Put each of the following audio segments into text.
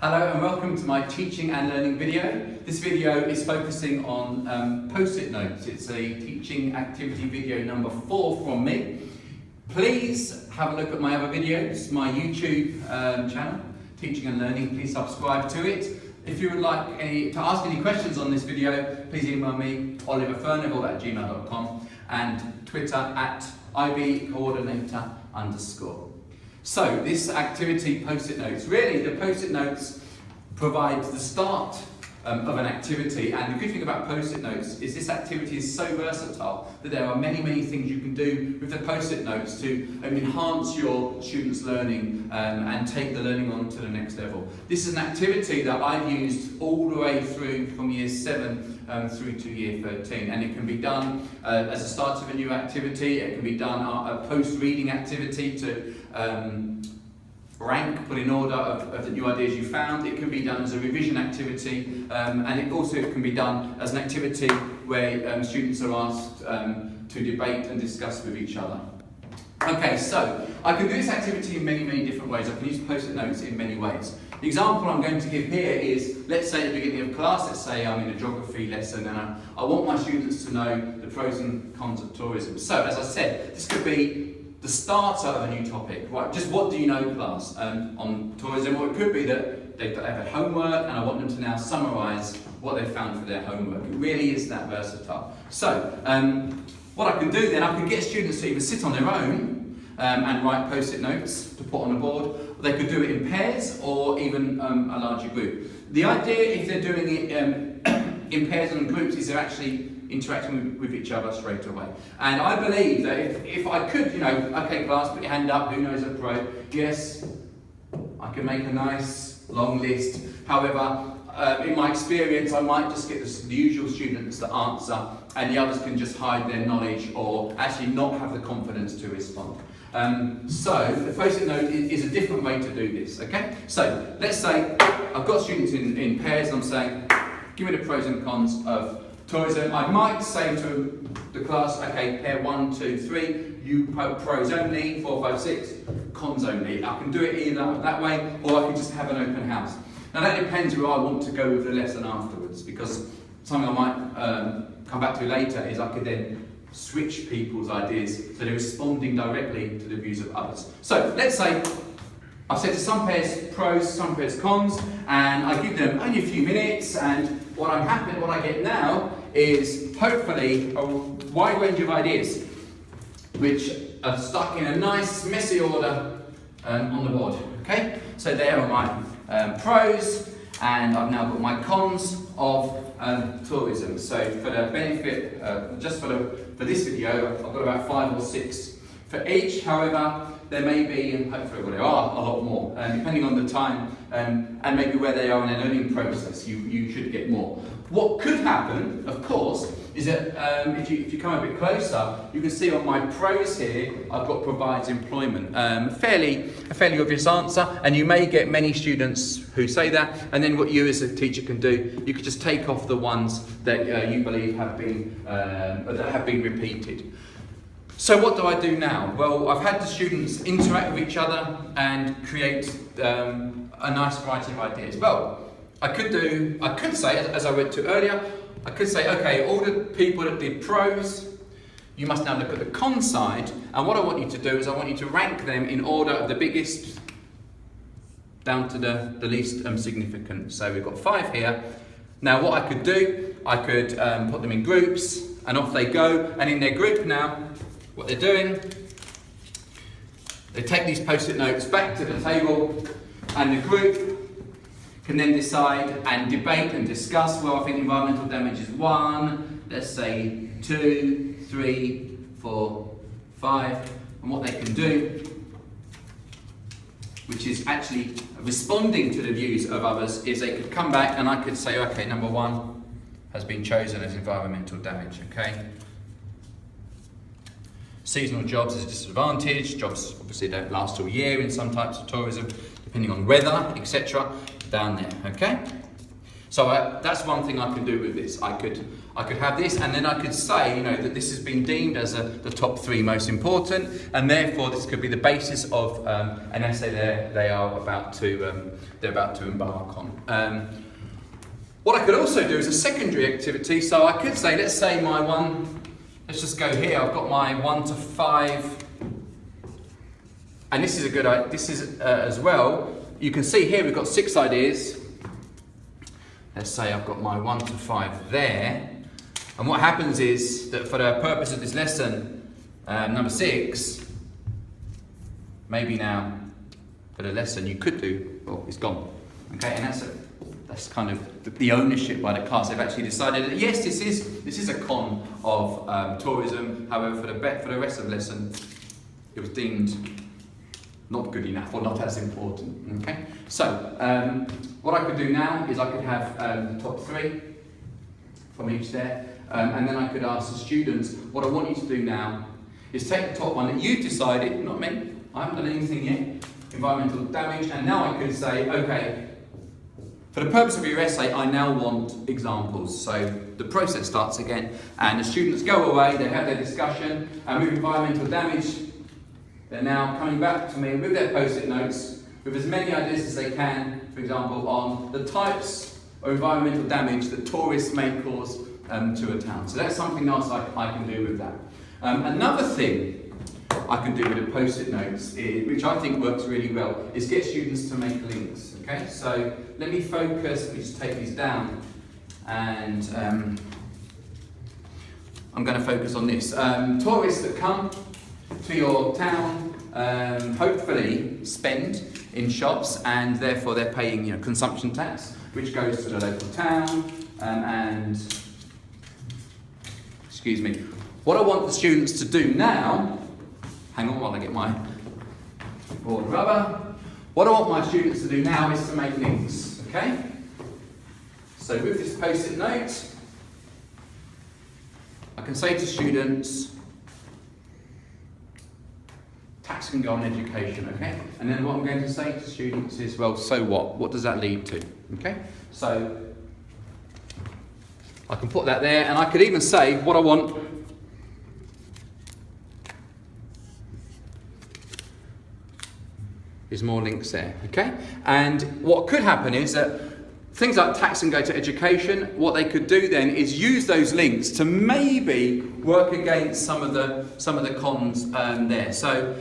Hello and welcome to my teaching and learning video. This video is focusing on post-it notes. It's a teaching activity video number 4 from me. Please have a look at my other videos, my YouTube channel, Teaching and Learning. Please subscribe to it. If you would like to ask any questions on this video, please email me, oliverfurnival@gmail.com, and Twitter @IBcoordinator_. So this activity, post-it notes, really the post-it notes provide the start of an activity, and the good thing about post-it notes is this activity is so versatile that there are many things you can do with the post-it notes to enhance your students' learning and take the learning on to the next level. This is an activity that I've used all the way through from year 7 through to year 13, and it can be done as a start of a new activity. It can be done a post-reading activity to rank, put in order of the new ideas you found. It can be done as a revision activity, and it also can be done as an activity where students are asked to debate and discuss with each other. Okay, so I can do this activity in many different ways. I can use post-it notes in many ways. The example I'm going to give here is, let's say at the beginning of class, let's say I'm in a geography lesson and I want my students to know the pros and cons of tourism. So, as I said, this could be the starter of a new topic, right? Just what do you know, class, on tourism? Or it could be that they've had homework and I want them to now summarise what they've found for their homework. It really is that versatile. So, what I can do then, I can get students to either sit on their own and write post-it notes to put on a board, or they could do it in pairs or even a larger group. The idea, if they're doing it in pairs and groups, is they're actually interacting with each other straight away. And I believe that if I could, okay class, put your hand up, who knows a pro? Yes, I can make a nice long list. However, in my experience, I might just get the usual students to answer, and the others can just hide their knowledge or actually not have the confidence to respond. So the post-it note is a different way to do this, okay? So let's say I've got students in pairs and I'm saying, give me the pros and cons of tourism. I might say to the class, okay, pair 1, 2, 3, you pros only, 4, 5, 6, cons only. I can do it either that way, or I can just have an open house. Now that depends where I want to go with the lesson afterwards, because something I might come back to later is I could then switch people's ideas so they're responding directly to the views of others. So let's say I've said to some pairs pros, some pairs cons, and I give them only a few minutes, and what I get now is hopefully a wide range of ideas which are stuck in a nice messy order on the board. Okay, so there are my pros, and I've now got my cons of tourism. So for the benefit, just for this video, I've got about 5 or 6 for each. However, there may be, and hopefully there are, a lot more, depending on the time and maybe where they are in their learning process. You should get more. What could happen, of course, is that if you come a bit closer, you can see on my pros here, I've got provides employment. A fairly obvious answer, and you may get many students who say that, and then what you as a teacher can do, you could just take off the ones that you believe have been repeated. So what do I do now? Well, I've had the students interact with each other and create a nice variety of ideas. Well, I could say, as I went to earlier, I could say, okay, all the people that did pros, you must now look at the con side, and what I want you to do is I want you to rank them in order of the biggest down to the least significant. So we've got 5 here. Now what I could do, I could put them in groups, and off they go, and in their group now, what they're doing, they take these post-it notes back to the table, and the group can then decide and debate and discuss, well, I think environmental damage is 1, let's say 2, 3, 4, 5, and what they can do, which is actually responding to the views of others, is they could come back and I could say, okay, number 1 has been chosen as environmental damage, okay? Seasonal jobs is a disadvantage. Jobs obviously don't last all year in some types of tourism, depending on weather, etc. Down there, okay? So that's one thing I can do with this. I could I could have this, and then I could say, you know, that this has been deemed as the top 3 most important, and therefore this could be the basis of an essay they're about to embark on. What I could also do is a secondary activity. So I could say, let's say my one. Let's just go here. I've got my 1 to 5, and this is a good. This is as well. You can see here we've got 6 ideas. Let's say I've got my 1 to 5 there. And what happens is that for the purpose of this lesson, number 6, maybe now for the lesson you could do, oh, it's gone. Okay, and that's kind of the ownership by the class. They've actually decided that yes, this is a con of tourism. However, for the rest of the lesson, it was deemed not good enough or not as important. Okay, so what I could do now is I could have the top 3 from each there. And then I could ask the students, what I want you to do now is take the top one that you've decided, not me, I haven't done anything yet, environmental damage, and now I could say, okay, for the purpose of your essay, I now want examples. So the process starts again, and the students go away, they have their discussion, and with environmental damage, they're now coming back to me with their post-it notes, with as many ideas as they can, for example, on the types of environmental damage that tourists may cause to a town. So that's something else I can do with that. Another thing I can do with the post-it notes, which I think works really well, is get students to make links. Okay, so let me focus, let me just take these down, and I'm going to focus on this. Tourists that come to your town hopefully spend in shops, and therefore they're paying, you know, consumption tax, which goes to the local town, and excuse me. What I want the students to do now, hang on while I get my board rubber. What I want my students to do now is to make links, okay? So with this post-it note, I can say to students, tax can go on education, okay? And then what I'm going to say to students is, well, so what? What does that lead to, okay? So I can put that there, and I could even say what I want is more links there, okay? And what could happen is that things like tax can go to education. What they could do then is use those links to maybe work against some of the cons there. So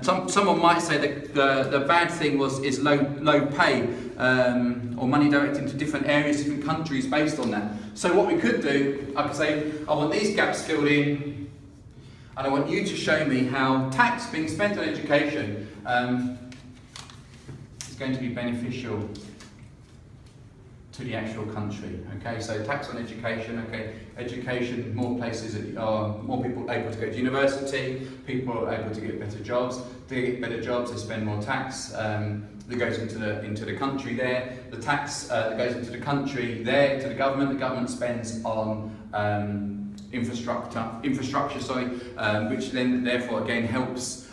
someone might say that the bad thing is low pay or money directed into different areas, different countries based on that. So what we could do, I could say, I want these gaps filled in, and I want you to show me how tax being spent on education is going to be beneficial to the actual country. Okay, so tax on education. Okay, education, more places are more people able to go to university. People are able to get better jobs. They get better jobs, they spend more tax that goes into the country there. The tax that goes into the country there to the government spends on infrastructure, which then therefore again helps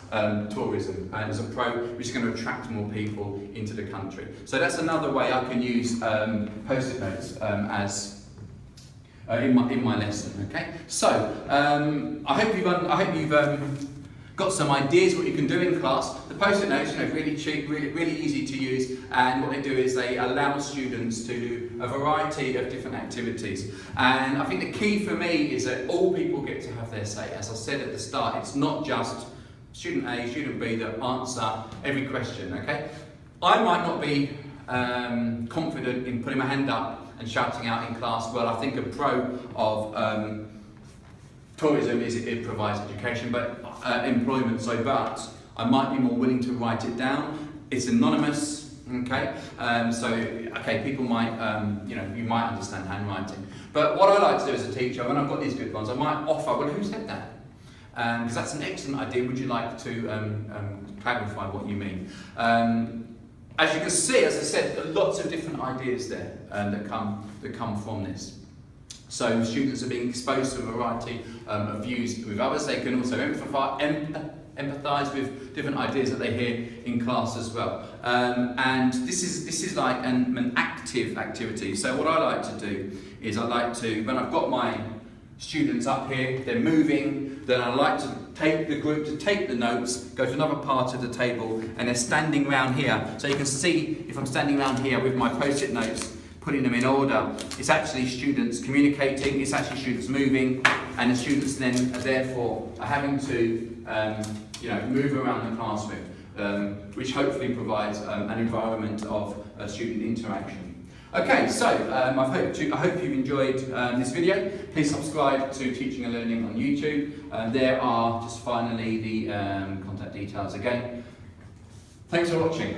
tourism and as a which is going to attract more people into the country. So that's another way I can use post-it notes as in my lesson. Okay, so I hope you've got some ideas what you can do in class. The post-it notes, really cheap, really easy to use, and what they do is they allow students to do a variety of different activities. And I think the key for me is that all people get to have their say. As I said at the start, it's not just student A, student B that answer every question, okay? I might not be confident in putting my hand up and shouting out in class. Well, I think a pro of tourism is it provides education, but employment, but I might be more willing to write it down. It's anonymous, okay? People might, you might understand handwriting. But what I like to do as a teacher, when I've got these good ones, I might offer, well, who said that? Because that's an excellent idea. Would you like to clarify what you mean? As you can see, as I said, lots of different ideas there that come from this. So students are being exposed to a variety of views with others. They can also empathise with different ideas that they hear in class as well. And this is like an active activity. So what I like to do is I like to, when I've got my students up here, they're moving, then I like to take the group to take the notes, go to another part of the table, and they're standing around here. So you can see if I'm standing around here with my post-it notes, putting them in order, it's actually students communicating, it's actually students moving, and the students then are therefore having to move around the classroom, which hopefully provides an environment of student interaction. Okay, so I hope you've enjoyed this video. Please subscribe to Teaching and Learning on YouTube. There are just finally the contact details again. Thanks for watching.